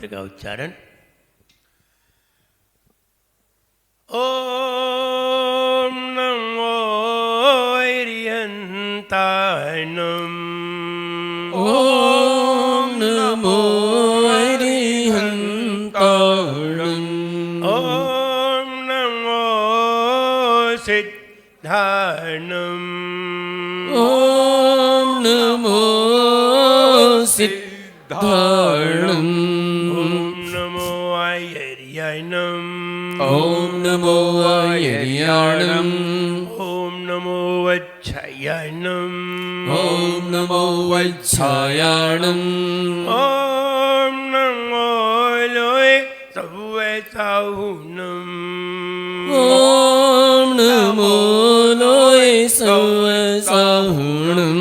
मंत्र का उच्चारण। ओम नमो अरिहंताय नमः। ओम नमो अरिहंताय नमः। ओम नमो सिद्धाय नमः। ओम नमो सिद्धाय नमः। ओम नमो आयर्याय नमः। ओम नमो आयर्याय नमः। ओम नमो वच्छायाय नमः। ओम नमो वच्छायाय नमः। ओम नमो लोय सहुवे साहु नमः। ओम नमो लोय सवसाहुणम्।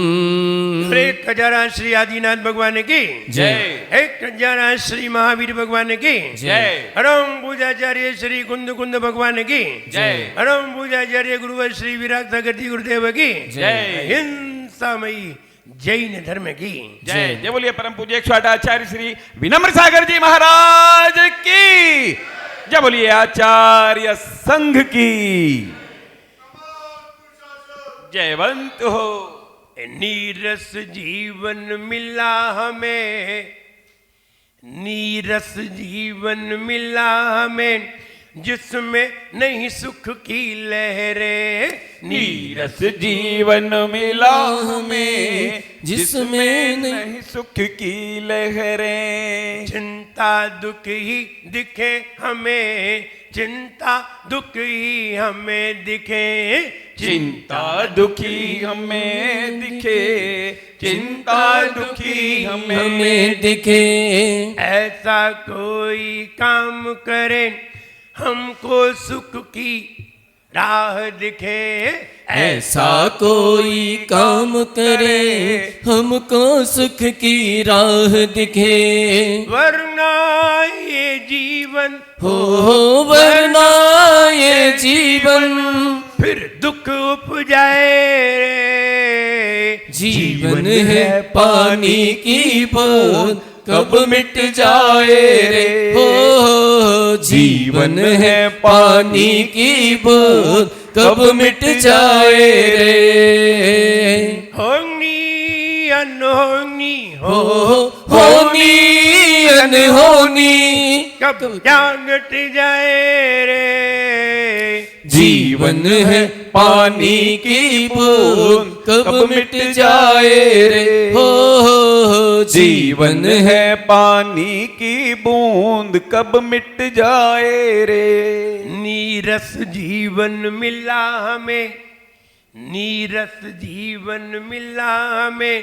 एक खजाना श्री आदिनाथ भगवान की जय। एक खजाना श्री महावीर भगवान की जय। हरम पूजाचार्य श्री कुंद कुंद भगवान की जय। हरम पूजाचार्य गुरुवर श्री विराट सागर जी गुरुदेव की जय। हिंसामयी जैन धर्म की जय। जय बोलिए परम पूज्य 108 आचार्य श्री विनम्र सागर जी महाराज की जय। बोलिए आचार्य संघ की जयवंत हो। नीरस जीवन मिला हमें, नीरस जीवन मिला हमें, जिसमें नहीं सुख की लहरें। नीरस जीवन मिला हमें जिसमें नहीं सुख की लहरें। चिंता दुख ही दिखे हमें, चिंता दुख ही हमें दिखे। चिंता दुखी हमें दिखे, चिंता दुखी हमें दिखे। ऐसा कोई काम करे हमको सुख की राह दिखे। ऐसा कोई काम करे हमको सुख की राह दिखे। वरना ये जीवन हो वरना ये जीवन फिर दुख उपजाए। जीवन है पानी की बूंद कब मिट जाए रे। हो जीवन है पानी की बूंद कब मिट जाए रे। होनी अनहोनी होनी अनहोनी कब जागट जाए रे। जीवन है पानी की बूंद कब मिट जाए रे। हो जीवन है पानी की बूंद कब मिट जाए रे। नीरस जीवन मिला हमें, नीरस जीवन मिला हमें,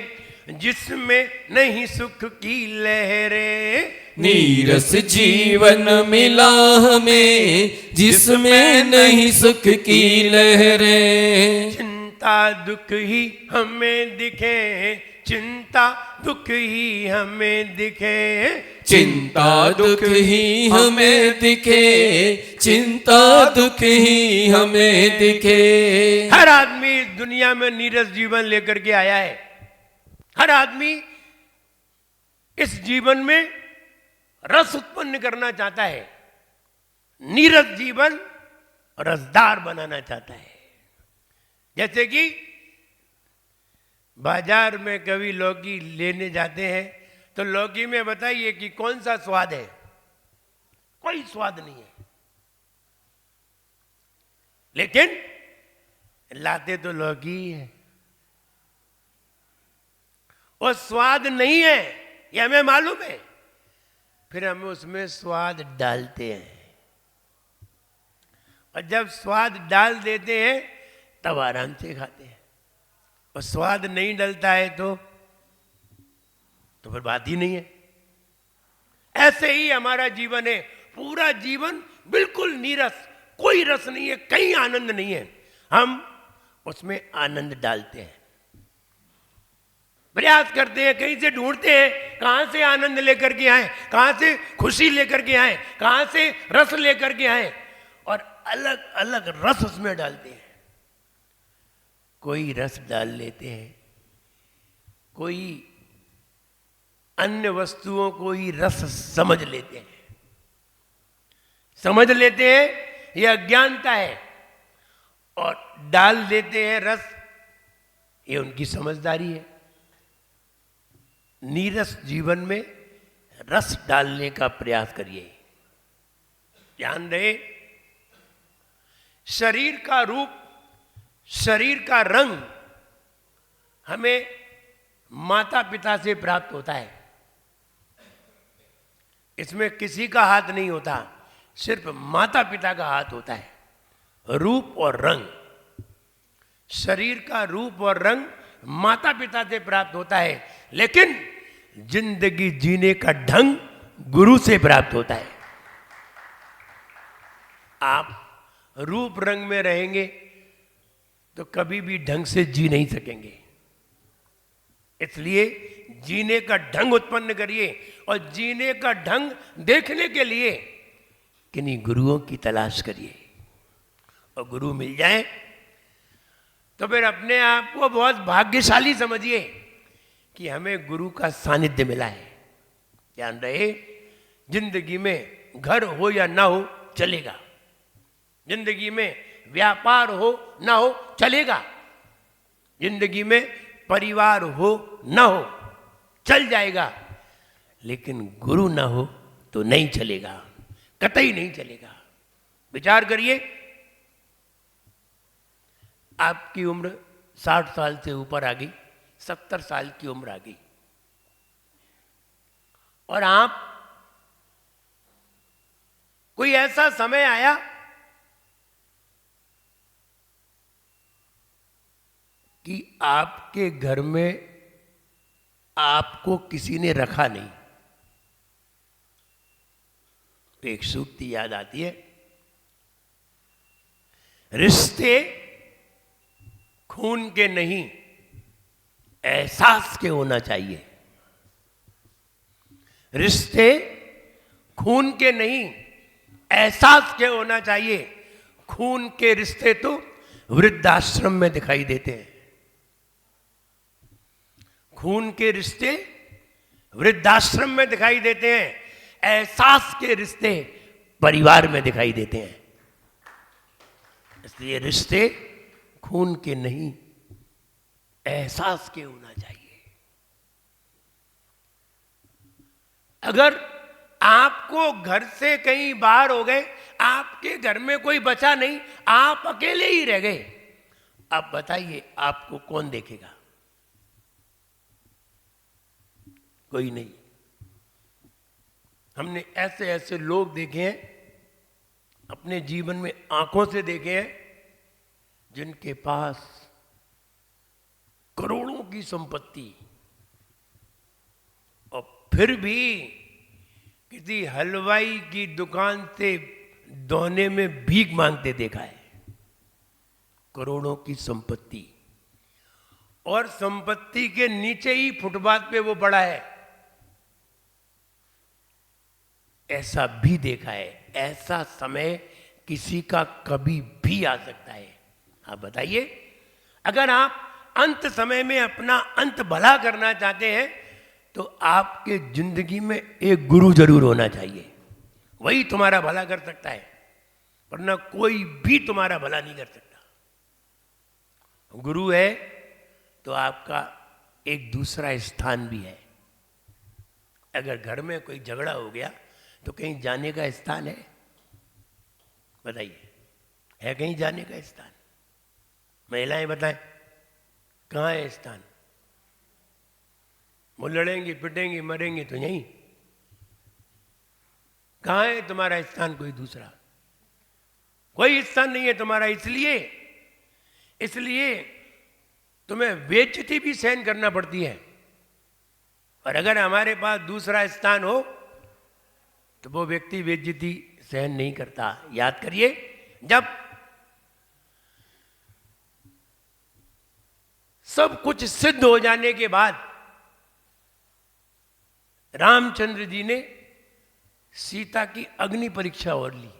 जिसमें नहीं सुख की लहरें। नीरस जीवन मिला हमें जिसमें नहीं सुख की लहरें। चिंता दुख ही हमें दिखे, चिंता दुख ही हमें दिखे। चिंता दुख ही हमें दिखे, चिंता दुख ही हमें दिखे। हर आदमी इस दुनिया में नीरस जीवन लेकर के आया है। हर आदमी इस जीवन में रस उत्पन्न करना चाहता है, नीरस जीवन रसदार बनाना चाहता है। जैसे कि बाजार में कभी लौकी लेने जाते हैं तो लौकी में बताइए कि कौन सा स्वाद है? कोई स्वाद नहीं है, लेकिन लाते तो लौकी ही है। और स्वाद नहीं है ये हमें मालूम है, फिर हम उसमें स्वाद डालते हैं। और जब स्वाद डाल देते हैं तब आराम से खाते हैं। और स्वाद नहीं डलता है तो फिर बात ही नहीं है। ऐसे ही हमारा जीवन है, पूरा जीवन बिल्कुल नीरस, कोई रस नहीं है, कहीं आनंद नहीं है। हम उसमें आनंद डालते हैं, प्रयास करते हैं, कहीं से ढूंढते हैं कहां से आनंद लेकर के आए, कहां से खुशी लेकर के आए, कहां से रस लेकर के आए, और अलग अलग रस उसमें डालते हैं। कोई रस डाल लेते हैं, कोई अन्य वस्तुओं को ही रस समझ लेते हैं। समझ लेते हैं, यह अज्ञानता है, और डाल देते हैं रस, ये उनकी समझदारी है। नीरस जीवन में रस डालने का प्रयास करिए। ध्यान रहे, शरीर का रूप, शरीर का रंग हमें माता पिता से प्राप्त होता है। इसमें किसी का हाथ नहीं होता, सिर्फ माता पिता का हाथ होता है। रूप और रंग, शरीर का रूप और रंग माता पिता से प्राप्त होता है, लेकिन जिंदगी जीने का ढंग गुरु से प्राप्त होता है। आप रूप रंग में रहेंगे तो कभी भी ढंग से जी नहीं सकेंगे। इसलिए जीने का ढंग उत्पन्न करिए, और जीने का ढंग देखने के लिए किन्हीं गुरुओं की तलाश करिए। और गुरु मिल जाए तो फिर अपने आप को बहुत भाग्यशाली समझिए कि हमें गुरु का सानिध्य मिला है। ध्यान रहे, जिंदगी में घर हो या ना हो चलेगा, जिंदगी में व्यापार हो ना हो चलेगा, जिंदगी में परिवार हो ना हो चल जाएगा, लेकिन गुरु ना हो तो नहीं चलेगा, कतई नहीं चलेगा। विचार करिए, आपकी उम्र 60 साल से ऊपर आ गई, 70 साल की उम्र आ गई, और आप कोई ऐसा समय आया कि आपके घर में आपको किसी ने रखा नहीं, तो एक सूक्ति याद आती है, रिश्ते खून के नहीं एहसास के होना चाहिए। रिश्ते खून के नहीं एहसास के होना चाहिए। खून के रिश्ते तो वृद्धाश्रम में दिखाई देते हैं, खून के रिश्ते वृद्धाश्रम में दिखाई देते हैं, एहसास के रिश्ते परिवार में दिखाई देते हैं। इसलिए रिश्ते खून के नहीं एहसास के होना चाहिए। अगर आपको घर से कहीं बाहर हो गए, आपके घर में कोई बचा नहीं, आप अकेले ही रह गए, अब बताइए आपको कौन देखेगा? कोई नहीं। हमने ऐसे ऐसे लोग देखे हैं, अपने जीवन में आंखों से देखे हैं, जिनके पास करोड़ों की संपत्ति, और फिर भी किसी हलवाई की दुकान से दोने में भीख मांगते देखा है। करोड़ों की संपत्ति, और संपत्ति के नीचे ही फुटपाथ पे वो पड़ा है, ऐसा भी देखा है। ऐसा समय किसी का कभी भी आ सकता है। आप बताइए, अगर आप अंत समय में अपना अंत भला करना चाहते हैं तो आपके जिंदगी में एक गुरु जरूर होना चाहिए, वही तुम्हारा भला कर सकता है, वरना कोई भी तुम्हारा भला नहीं कर सकता। गुरु है तो आपका एक दूसरा स्थान भी है। अगर घर में कोई झगड़ा हो गया तो कहीं जाने का स्थान है? बताइए, है कहीं जाने का स्थान? महिलाएं बताएं, कहाँ है स्थान? वो लड़ेंगी पिटेंगी मरेंगी तो यहीं। कहाँ है तुम्हारा स्थान? कोई दूसरा कोई स्थान नहीं है तुम्हारा। इसलिए तुम्हें बेइज्जती भी सहन करना पड़ती है। और अगर हमारे पास दूसरा स्थान हो तो वो व्यक्ति बेइज्जती सहन नहीं करता। याद करिए, जब सब कुछ सिद्ध हो जाने के बाद रामचंद्र जी ने सीता की अग्नि परीक्षा और ली।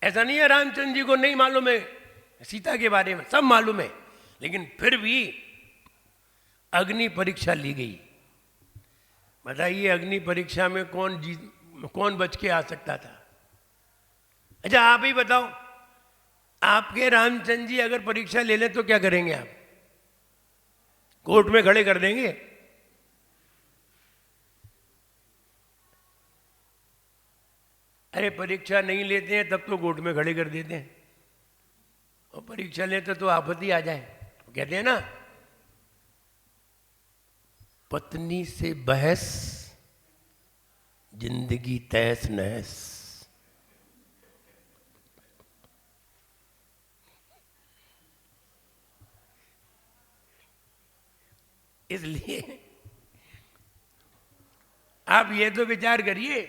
ऐसा नहीं है रामचंद्र जी को नहीं मालूम है सीता के बारे में, सब मालूम है, लेकिन फिर भी अग्नि परीक्षा ली गई। बताइए अग्नि परीक्षा में कौन बच के आ सकता था? अच्छा आप ही बताओ, आपके रामचंद्र जी अगर परीक्षा ले लें तो क्या करेंगे आप? कोर्ट में खड़े कर देंगे? अरे परीक्षा नहीं लेते हैं तब तो कोर्ट में खड़े कर देते हैं, और परीक्षा लेते तो आपत्ति आ जाए। कहते हैं ना, पत्नी से बहस जिंदगी तहस नहस। इसलिए आप ये तो विचार करिए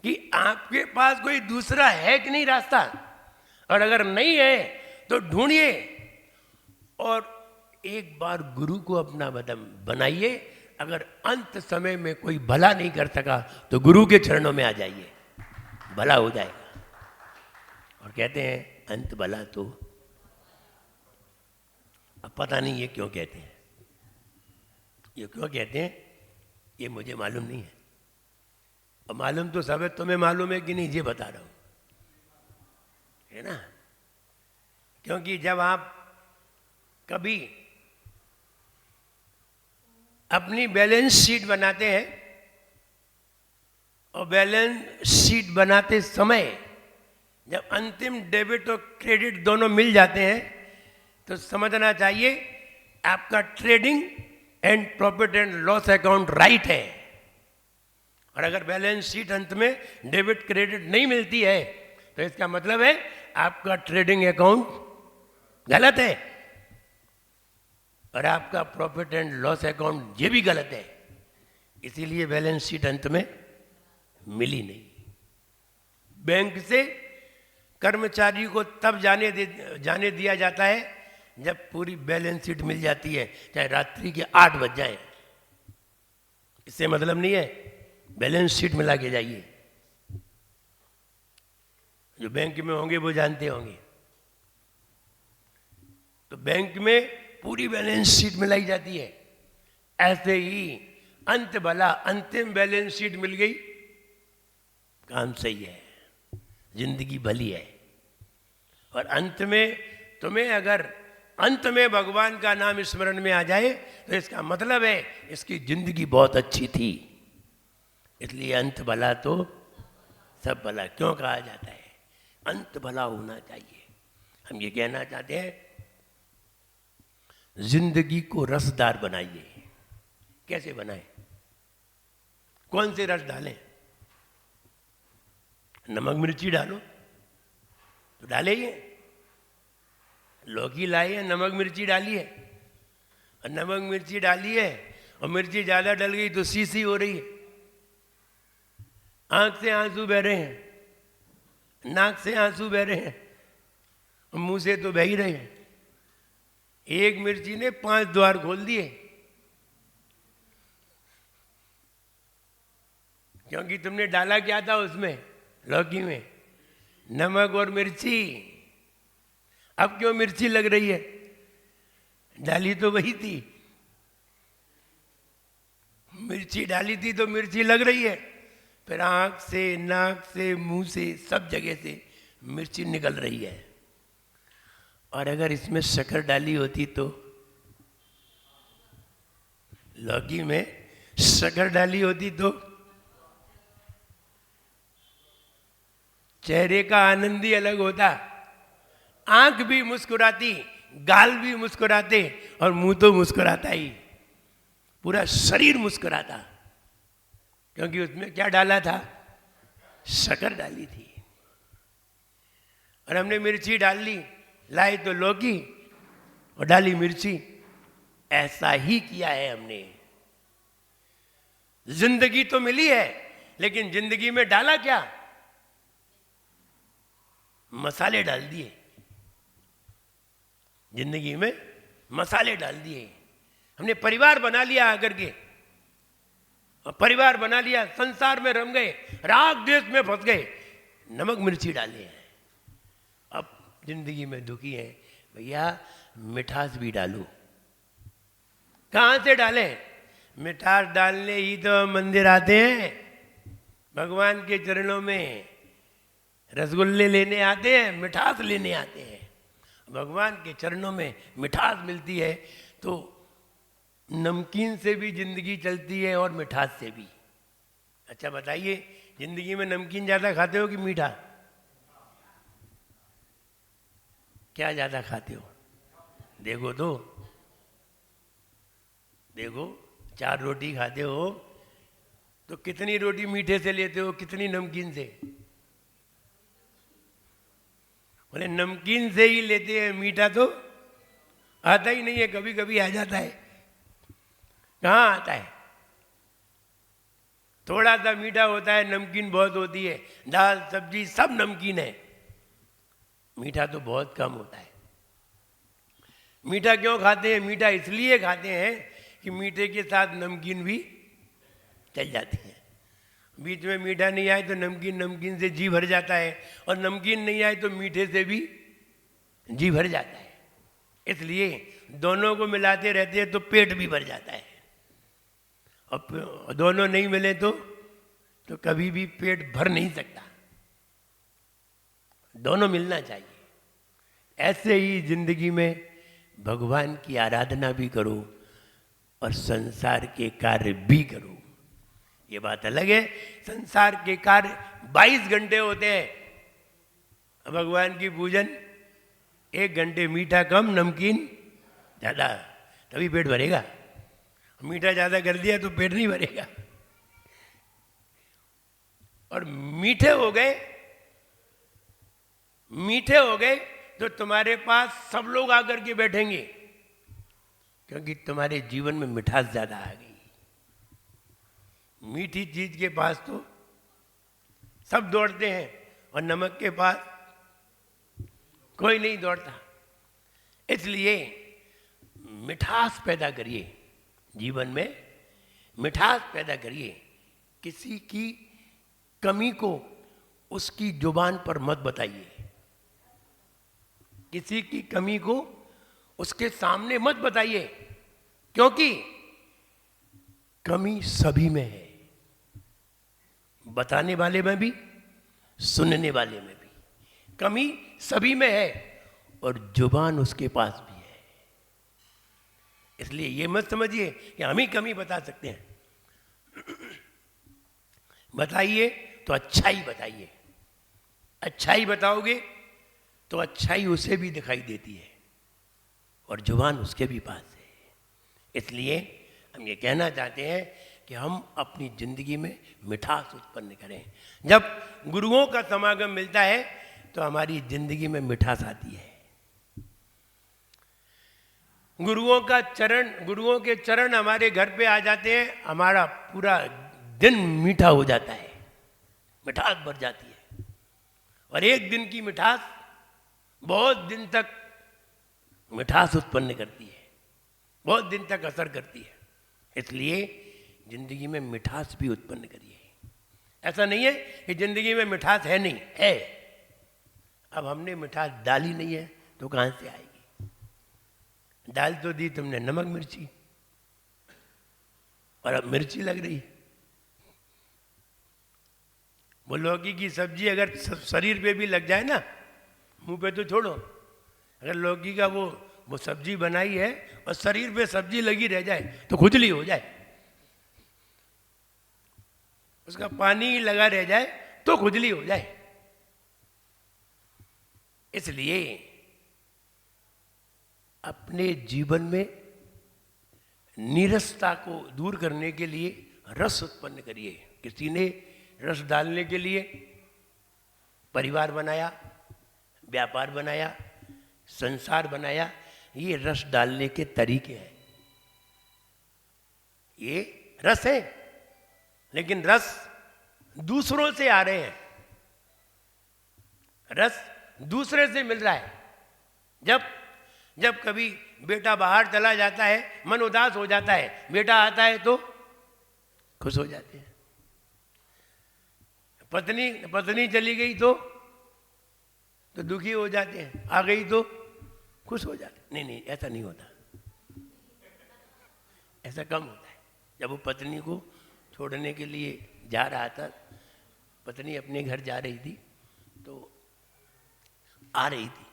कि आपके पास कोई दूसरा है कि नहीं रास्ता, और अगर नहीं है तो ढूंढिए और एक बार गुरु को अपना बनाइए। अगर अंत समय में कोई भला नहीं कर सका तो गुरु के चरणों में आ जाइए, भला हो जाएगा। और कहते हैं अंत भला, तो अब पता नहीं ये क्यों कहते हैं, ये क्यों कहते हैं ये मुझे मालूम नहीं है। अब मालूम तो सब है, तुम्हें मालूम है कि नहीं ये बता रहा हूं, है ना। क्योंकि जब आप कभी अपनी बैलेंस शीट बनाते हैं और बैलेंस शीट बनाते समय जब अंतिम डेबिट और क्रेडिट दोनों मिल जाते हैं तो समझना चाहिए आपका trading and profit and loss account right है। और अगर बैलेंस शीट अंत में डेबिट क्रेडिट नहीं मिलती है तो इसका मतलब है आपका ट्रेडिंग अकाउंट गलत है और आपका प्रॉफिट एंड लॉस अकाउंट ये भी गलत है। इसीलिए बैलेंस शीट अंत में मिली नहीं। बैंक से कर्मचारी को तब जाने दिया जाता है जब पूरी बैलेंस शीट मिल जाती है, चाहे रात्रि के 8 बज जाए। इससे मतलब नहीं है बैलेंस शीट मिला के जाइए। जो बैंक में होंगे वो जानते होंगे। तो बैंक में पूरी बैलेंस शीट मिलाई जाती है। ऐसे ही अंत भला, अंतिम बैलेंस शीट मिल गई, काम सही है, जिंदगी भली है। और अंत में तुम्हें अगर अंत में भगवान का नाम स्मरण में आ जाए तो इसका मतलब है इसकी जिंदगी बहुत अच्छी थी। इसलिए अंत भला तो सब भला क्यों कहा जाता है? अंत भला होना चाहिए। हम ये कहना चाहते हैं जिंदगी को रसदार बनाइए। कैसे बनाएं? कौन से रस डालें? नमक मिर्ची डालो तो डाले ही, लौकी लाई है नमक मिर्ची डाली है, और नमक मिर्ची डाली है और मिर्ची ज्यादा डल गई तो सीसी हो रही है, आंख से आंसू बह रहे हैं, नाक से आंसू बह रहे हैं और मुंह से तो बह ही रहे हैं। एक मिर्ची ने 5 द्वार खोल दिए, क्योंकि तुमने डाला क्या था उसमें, लौकी में? नमक और मिर्ची। अब क्यों मिर्ची लग रही है? डाली तो वही थी, मिर्ची डाली थी तो मिर्ची लग रही है। फिर आंख से, नाक से, मुंह से, सब जगह से मिर्ची निकल रही है। और अगर इसमें शक्कर डाली होती तो, लौकी में शक्कर डाली होती तो चेहरे का आनंद ही अलग होता। आंख भी मुस्कुराती, गाल भी मुस्कुराते और मुंह तो मुस्कुराता ही, पूरा शरीर मुस्कुराता, क्योंकि उसमें क्या डाला था? शक्कर डाली थी। और हमने मिर्ची डाल ली, लाई तो लौकी और डाली मिर्ची। ऐसा ही किया है हमने। जिंदगी तो मिली है, लेकिन जिंदगी में डाला क्या? मसाले डाल दिए। जिंदगी में मसाले डाल दिए। हमने परिवार बना लिया आकर के, और परिवार बना लिया, संसार में रम गए, राग देश में फंस गए, नमक मिर्ची डाले हैं। अब जिंदगी में दुखी है, भैया मिठास भी डालो। कहाँ से डालें? मिठास डालने ही तो मंदिर आते हैं, भगवान के चरणों में रसगुल्ले लेने आते हैं, मिठास लेने आते हैं। भगवान के चरणों में मिठास मिलती है तो नमकीन से भी जिंदगी चलती है और मिठास से भी। अच्छा बताइए, जिंदगी में नमकीन ज़्यादा खाते हो कि मीठा? क्या ज़्यादा खाते हो? देखो तो, देखो 4 रोटी खाते हो तो कितनी रोटी मीठे से लेते हो, कितनी नमकीन से? बोले नमकीन से ही लेते हैं, मीठा तो आता ही नहीं है। कभी कभी आ जाता है, कहाँ आता है? थोड़ा सा मीठा होता है, नमकीन बहुत होती है। दाल सब्जी सब नमकीन है, मीठा तो बहुत कम होता है। मीठा क्यों खाते हैं? मीठा इसलिए खाते हैं कि मीठे के साथ नमकीन भी चल जाती है। बीच में मीठा नहीं आए तो नमकीन, नमकीन से जी भर जाता है, और नमकीन नहीं आए तो मीठे से भी जी भर जाता है। इसलिए दोनों को मिलाते रहते हैं तो पेट भी भर जाता है, और दोनों नहीं मिले तो कभी भी पेट भर नहीं सकता। दोनों मिलना चाहिए। ऐसे ही जिंदगी में भगवान की आराधना भी करो और संसार के कार्य भी करो। ये बात अलग है, संसार के कार्य 22 घंटे होते हैं, भगवान की पूजन 1 घंटे, मीठा कम नमकीन ज़्यादा, तभी पेट भरेगा। मीठा ज़्यादा कर दिया तो पेट नहीं भरेगा। और मीठे हो गए, मीठे हो गए तो तुम्हारे पास सब लोग आकर के बैठेंगे, क्योंकि तुम्हारे जीवन में मिठास ज़्यादा आ गई। मीठी चीज के पास तो सब दौड़ते हैं और नमक के पास कोई नहीं दौड़ता। इसलिए मिठास पैदा करिए, जीवन में मिठास पैदा करिए। किसी की कमी को उसकी जुबान पर मत बताइए, किसी की कमी को उसके सामने मत बताइए, क्योंकि कमी सभी में है, बताने वाले में भी, सुनने वाले में भी। कमी सभी में है और जुबान उसके पास भी है। इसलिए ये मत समझिए कि हम ही कमी बता सकते हैं। बताइए तो अच्छाई बताइए, अच्छाई बताओगे तो अच्छाई उसे भी दिखाई देती है और जुबान उसके भी पास है। इसलिए हम ये कहना चाहते हैं कि हम अपनी जिंदगी में मिठास उत्पन्न करें। जब गुरुओं का समागम मिलता है तो हमारी जिंदगी में मिठास आती है। गुरुओं के चरण हमारे घर पे आ जाते हैं, हमारा पूरा दिन मीठा हो जाता है, मिठास बढ़ जाती है। और एक दिन की मिठास बहुत दिन तक मिठास उत्पन्न करती है, बहुत दिन तक असर करती है। इसलिए जिंदगी में मिठास भी उत्पन्न करिए। ऐसा नहीं है कि जिंदगी में मिठास है, नहीं है। अब हमने मिठास डाली नहीं है तो कहां से आएगी? डाल तो दी तुमने नमक मिर्ची, और अब मिर्ची लग रही है। वो लौकी की सब्जी अगर शरीर पे भी लग जाए ना, मुंह पे तो छोड़ो, अगर लौकी का वो सब्जी बनाई है और शरीर पे सब्जी लगी रह जाए तो खुजली हो जाए, उसका पानी लगा रह जाए तो खुजली हो जाए। इसलिए अपने जीवन में नीरसता को दूर करने के लिए रस उत्पन्न करिए। किसी ने रस डालने के लिए परिवार बनाया, व्यापार बनाया, संसार बनाया। ये रस डालने के तरीके हैं, ये रस है, लेकिन रस दूसरों से आ रहे हैं, रस दूसरे से मिल रहा है। जब कभी बेटा बाहर चला जाता है, मन उदास हो जाता है, बेटा आता है तो खुश हो जाते हैं। पत्नी चली गई तो दुखी हो जाते हैं, आ गई तो खुश हो जाते हैं। नहीं, ऐसा नहीं होता। ऐसा कम होता है। जब वो पत्नी को छोड़ने के लिए जा रहा था, पत्नी अपने घर जा रही थी, तो आ रही थी,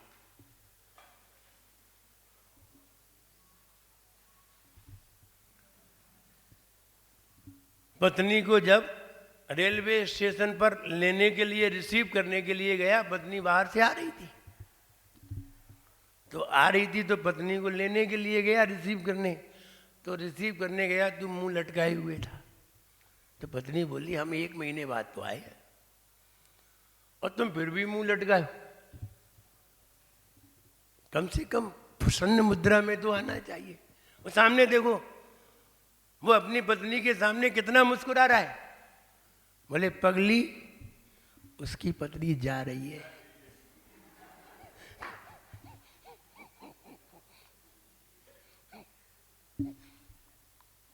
पत्नी को जब रेलवे स्टेशन पर लेने के लिए, रिसीव करने के लिए गया, पत्नी बाहर से आ रही थी, तो आ रही थी तो पत्नी को लेने के लिए गया, रिसीव करने, तो रिसीव करने गया तो मुंह लटकाए हुए था। तो पत्नी बोली, हम 1 महीने बाद तो आए और तुम फिर भी मुंह लटकाए, कम से कम प्रसन्न मुद्रा में तो आना चाहिए। वो सामने देखो, वो अपनी पत्नी के सामने कितना मुस्कुरा रहा है। बोले, पगली, उसकी पत्नी जा रही है।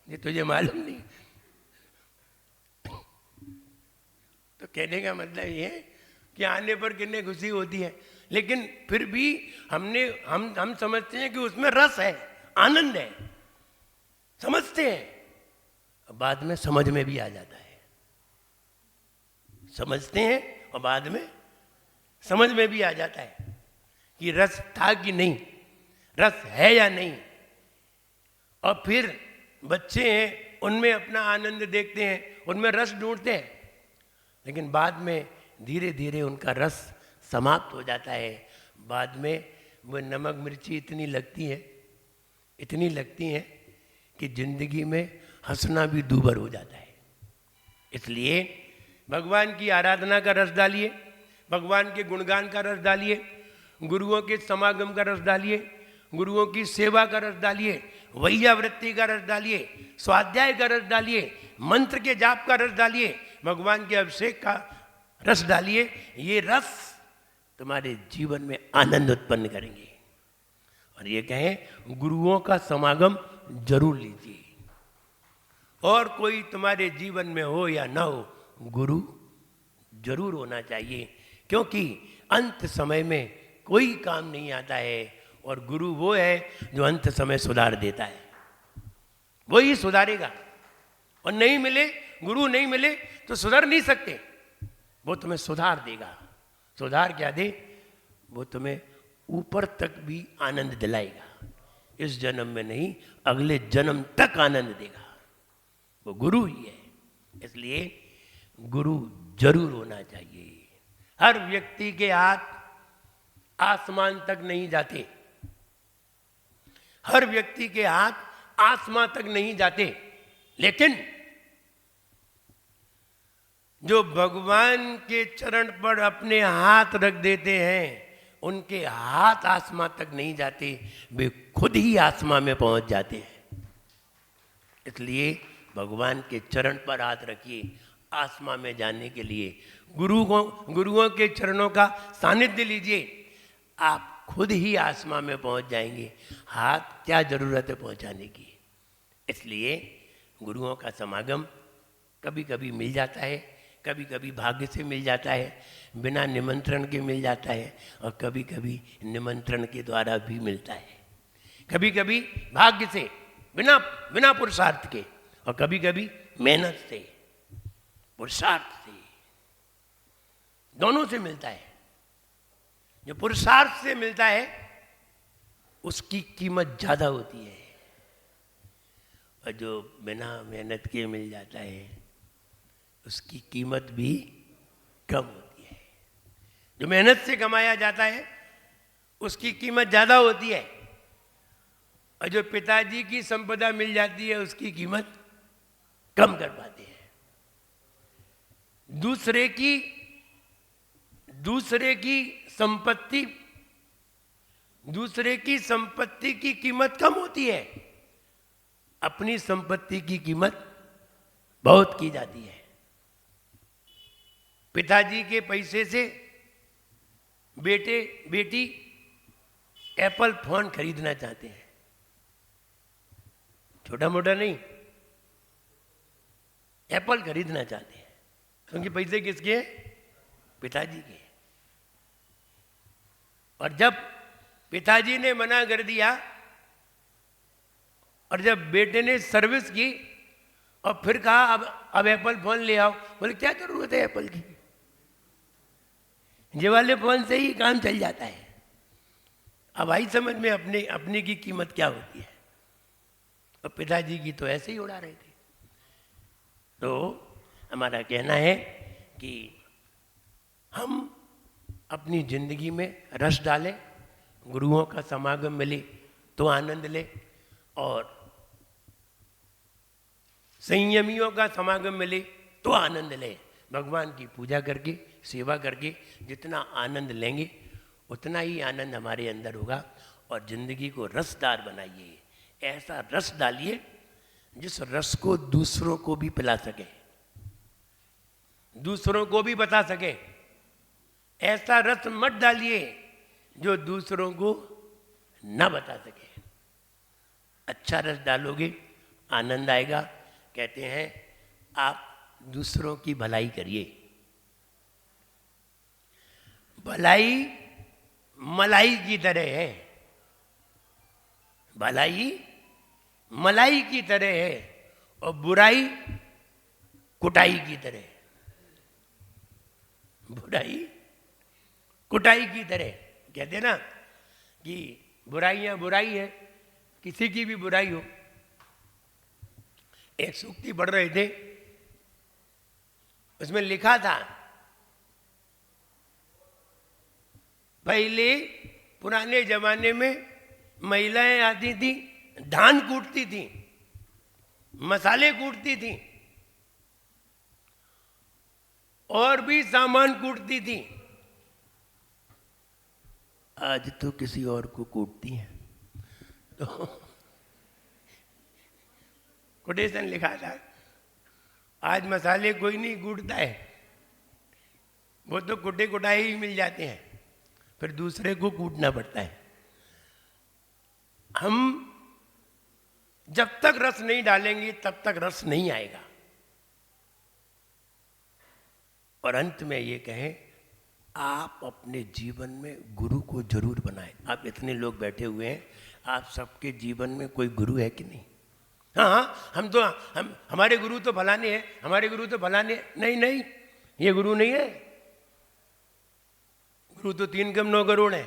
ये तुझे मालूम नहीं। तो कहने का मतलब ये है कि आने पर कितनी खुशी होती है, लेकिन फिर भी हम समझते हैं कि उसमें रस है, आनंद है, समझते हैं, बाद में समझ में भी आ जाता है। समझते हैं और बाद में समझ में भी आ जाता है कि रस था कि नहीं, रस है या नहीं। और फिर बच्चे हैं, उनमें अपना आनंद देखते हैं, उनमें रस ढूंढते हैं, लेकिन बाद में धीरे धीरे उनका रस समाप्त हो जाता है। बाद में वो नमक मिर्ची इतनी लगती है कि जिंदगी में हंसना भी दूभर हो जाता है। इसलिए भगवान की आराधना का रस डालिए, भगवान के गुणगान का रस डालिए, गुरुओं के समागम का रस डालिए, गुरुओं की सेवा का रस डालिए, वैयावृत्ति का रस डालिए, स्वाध्याय का रस डालिए, मंत्र के जाप का रस डालिए, भगवान के अभिषेक का रस डालिए। ये रस तुम्हारे जीवन में आनंद उत्पन्न करेंगे। और ये कहें, गुरुओं का समागम जरूर लीजिए, और कोई तुम्हारे जीवन में हो या ना हो, गुरु जरूर होना चाहिए, क्योंकि अंत समय में कोई काम नहीं आता है, और गुरु वो है जो अंत समय सुधार देता है, वो ही सुधारेगा। और नहीं मिले, गुरु नहीं मिले तो सुधर नहीं सकते, वो तुम्हें सुधार देगा। सुधार क्या दे? वो तुम्हें ऊपर तक भी आनंद दिलाएगा, इस जन्म में नहीं, अगले जन्म तक आनंद देगा, वो गुरु ही है। इसलिए गुरु जरूर होना चाहिए। हर व्यक्ति के हाथ आसमान तक नहीं जाते, हर व्यक्ति के हाथ आसमान तक नहीं जाते, लेकिन जो भगवान के चरण पर अपने हाथ रख देते हैं, उनके हाथ आसमान तक नहीं जाते, वे खुद ही आसमान में पहुंच जाते हैं। इसलिए भगवान के चरण पर हाथ रखिए। आसमान में जाने के लिए गुरुओं के चरणों का सानिध्य लीजिए, आप खुद ही आसमान में पहुंच जाएंगे। हाथ क्या जरूरत है पहुंचाने की? इसलिए गुरुओं का समागम कभी कभी मिल जाता है, कभी कभी भाग्य से मिल जाता है, बिना निमंत्रण के मिल जाता है, और कभी कभी निमंत्रण के द्वारा भी मिलता है। कभी कभी भाग्य से, बिना पुरुषार्थ के, और कभी कभी मेहनत से, पुरुषार्थ से, दोनों से मिलता है। जो पुरुषार्थ से मिलता है उसकी कीमत ज्यादा होती है, और जो बिना मेहनत के मिल जाता है उसकी कीमत भी कम होती है। जो मेहनत से कमाया जाता है उसकी कीमत ज्यादा होती है, और जो पिताजी की संपदा मिल जाती है उसकी कीमत कम कर पाते हैं। दूसरे की संपत्ति की कीमत कम होती है, अपनी संपत्ति की कीमत बहुत की जाती है। पिताजी के पैसे से बेटी एप्पल फोन खरीदना चाहते हैं, छोटा मोटा नहीं, एप्पल खरीदना चाहते हैं, क्योंकि पैसे किसके हैं? पिताजी के। और जब पिताजी ने मना कर दिया और जब बेटे ने सर्विस की और फिर कहा अब एप्पल फोन ले आओ, बोले क्या जरूरत है एप्पल की, ये वाले फोन से ही काम चल जाता है। अब आई समझ में अपने की कीमत क्या होती है। और पिताजी की तो ऐसे ही उड़ा रहे थे। तो हमारा कहना है कि हम अपनी जिंदगी में रस डालें, गुरुओं का समागम मिले तो आनंद ले, और संयमियों का समागम मिले तो आनंद ले। भगवान की पूजा करके, सेवा करके जितना आनंद लेंगे उतना ही आनंद हमारे अंदर होगा। और जिंदगी को रसदार बनाइए, ऐसा रस डालिए जिस रस को दूसरों को भी पिला सके, दूसरों को भी बता सके। ऐसा रस मत डालिए जो दूसरों को ना बता सके। अच्छा रस डालोगे आनंद आएगा। कहते हैं आप दूसरों की भलाई करिए। भलाई मलाई की तरह है, भलाई मलाई की तरह है, और बुराई कुटाई की तरह। बुराई कुटाई की तरह। कहते हैं ना कि बुराइयां बुराई है, किसी की भी बुराई हो। एक सूक्ति पढ़ रहे थे, उसमें लिखा था पहले पुराने जमाने में महिलाएं आती थी, धान कूटती थी, मसाले कूटती थी, और भी सामान कूटती थी। आज तो किसी और को कूटती हैं। तो कोटेशन लिखा था, आज मसाले कोई नहीं कूटता है, वो तो कुटे कुटाए ही मिल जाते हैं, फिर दूसरे को कूटना पड़ता है। हम जब तक रस नहीं डालेंगे तब तक रस नहीं आएगा। और अंत में ये कहें, आप अपने जीवन में गुरु को जरूर बनाएं। आप इतने लोग बैठे हुए हैं, आप सबके जीवन में कोई गुरु है कि नहीं? हाँ, हम हमारे गुरु तो फलाने हैं, हमारे गुरु तो फलाने। नहीं, ये गुरु नहीं है। गुरु तो 3 कम 9 करोड़ है।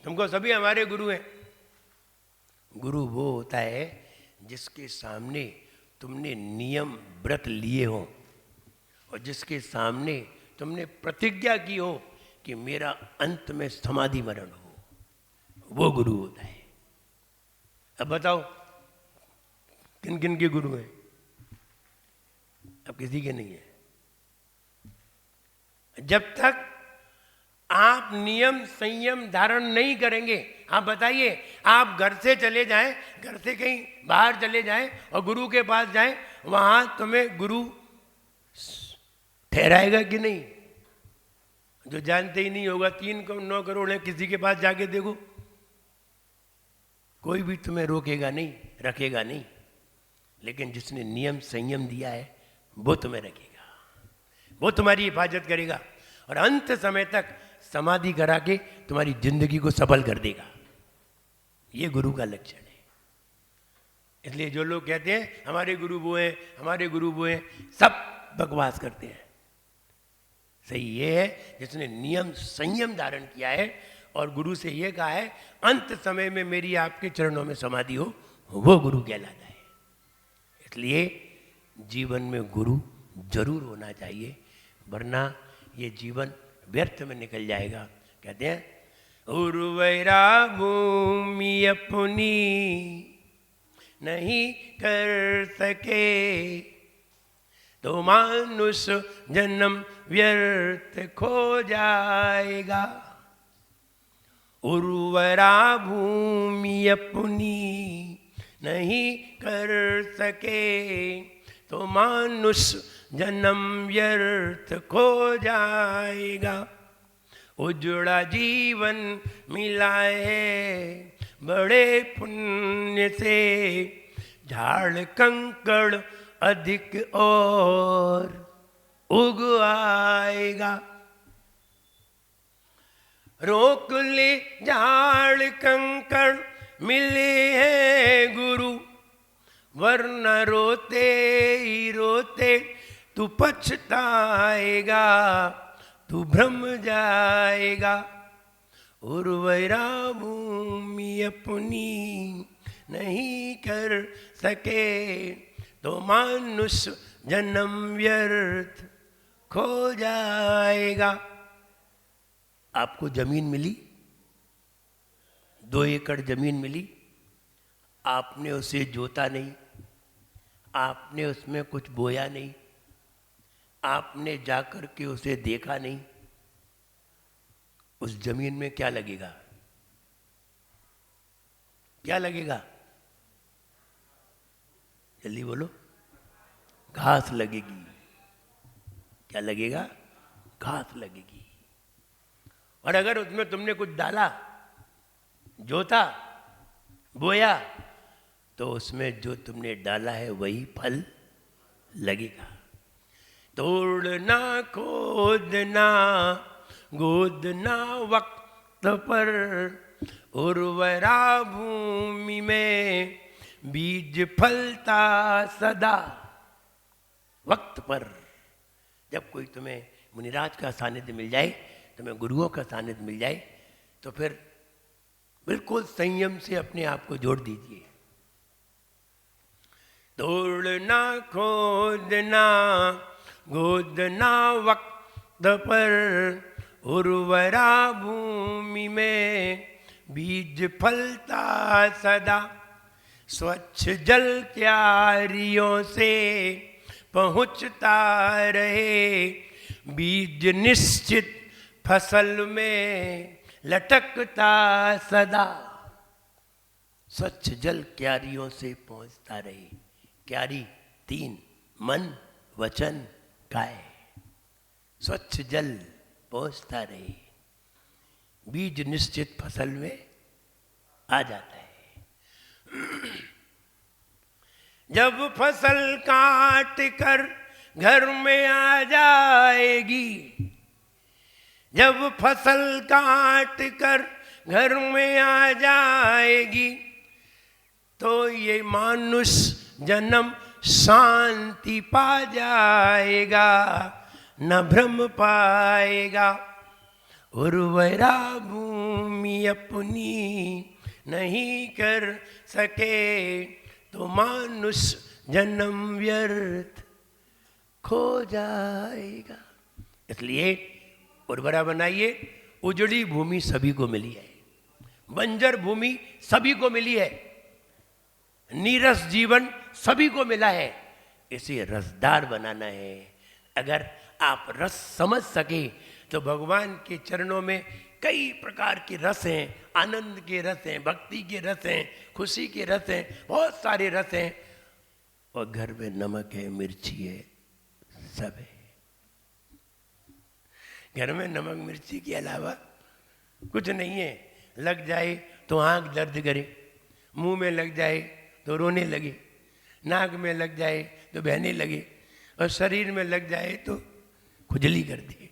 तुमको सभी हमारे गुरु हैं। गुरु वो होता है जिसके सामने तुमने नियम व्रत लिए हो, और जिसके सामने तुमने प्रतिज्ञा की हो कि मेरा अंत में समाधि मरण हो, वो गुरु होता है। अब बताओ किन किन के गुरु हैं? अब किसी के नहीं है। जब तक आप नियम संयम धारण नहीं करेंगे, आप बताइए, आप घर से चले जाएं, घर से कहीं बाहर चले जाएं और गुरु के पास जाएं, वहां तुम्हें गुरु ठहराएगा कि नहीं? जो जानते ही नहीं होगा, 3 करोड़ 9 करोड़ है, किसी के पास जाके देखो, कोई भी तुम्हें रोकेगा नहीं, रखेगा नहीं। लेकिन जिसने नियम संयम दिया है वो तुम्हें रखेगा, वो तुम्हारी हिफाजत करेगा, और अंत समय तक समाधि करा के तुम्हारी जिंदगी को सफल कर देगा। ये गुरु का लक्षण है। इसलिए जो लोग कहते हैं हमारे गुरु वो हैं, हमारे गुरु वो हैं, सब बकवास करते हैं। सही ये है जिसने नियम संयम धारण किया है और गुरु से ये कहा है अंत समय में मेरी आपके चरणों में समाधि हो, वो गुरु कहलाता है। इसलिए जीवन में गुरु जरूर होना चाहिए, वरना ये जीवन व्यर्थ में निकल जाएगा। कहते हैं उर्वरा भूमि अपनी नहीं कर सके तो मानुष जन्म व्यर्थ खो जाएगा। उर्वरा भूमि अपनी नहीं कर सके तो मानुष जन्म व्यर्थ खो जाएगा। उजड़ा जीवन मिला है बड़े पुण्य से, झाड़ कंकड़ अधिक और उग आएगा। रोक ले झाड़ कंकड़ मिले हैं गुरु, वरना रोते ही रोते तू पछताएगा, तू भ्रम जाएगा। उर्वरा भूमि अपनी नहीं कर सके तो मानुष जन्म व्यर्थ खो जाएगा। आपको जमीन मिली, 2 एकड़ जमीन मिली, आपने उसे जोता नहीं, आपने उसमें कुछ बोया नहीं, आपने जाकर के उसे देखा नहीं, उस जमीन में क्या लगेगा? क्या लगेगा? जल्दी बोलो। घास लगेगी। क्या लगेगा? घास लगेगी। और अगर उसमें तुमने कुछ डाला, जोता, बोया, तो उसमें जो तुमने डाला है वही फल लगेगा। तोड़ना खोदना गोदना वक्त पर, उर्वरा भूमि में बीज फलता सदा। वक्त पर जब कोई तुम्हें मुनिराज का सानिध्य मिल जाए, तुम्हें गुरुओं का सानिध्य मिल जाए, तो फिर बिल्कुल संयम से अपने आप को जोड़ दीजिए। तोड़ना खोदना गोदना वक्त पर, उर्वरा भूमि में बीज फलता सदा। स्वच्छ जल क्यारियों से पहुँचता रहे, बीज निश्चित फसल में लटकता सदा। स्वच्छ जल क्यारियों से पहुँचता रहे। क्यारी 3, मन वचन काय। स्वच्छ जल पहुँचता रहे, बीज निश्चित फसल में आ जाता है। जब फसल काट कर घर में आ जाएगी, जब फसल काट कर घर में आ जाएगी, तो ये मानुष जन्म शांति पा जाएगा, न भ्रम पाएगा। उर्वरा भूमि अपनी नहीं कर सके तो मानुष जन्म व्यर्थ खो जाएगा। इसलिए उर्वरा बनाइए। उजड़ी भूमि सभी को मिली है, बंजर भूमि सभी को मिली है, नीरस जीवन सभी को मिला है। इसे रसदार बनाना है। अगर आप रस समझ सके तो भगवान के चरणों में कई प्रकार के रस हैं। आनंद के रस हैं, भक्ति के रस हैं, खुशी के रस हैं, बहुत सारे रस हैं। और घर में नमक है, मिर्ची है, सब है। घर में नमक मिर्ची के अलावा कुछ नहीं है। लग जाए तो आंख दर्द करे, मुंह में लग जाए तो रोने लगे, नाक में लग जाए तो बहने लगे, और शरीर में लग जाए तो खुजली कर दे।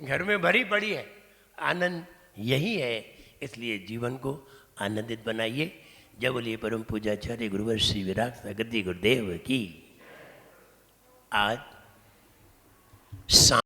घर में भरी पड़ी है। आनंद यही है। इसलिए जीवन को आनंदित बनाइए। जय बोलिए परम पूज्याचार्य गुरुवर श्री विराग सागर जी गुरुदेव की। आज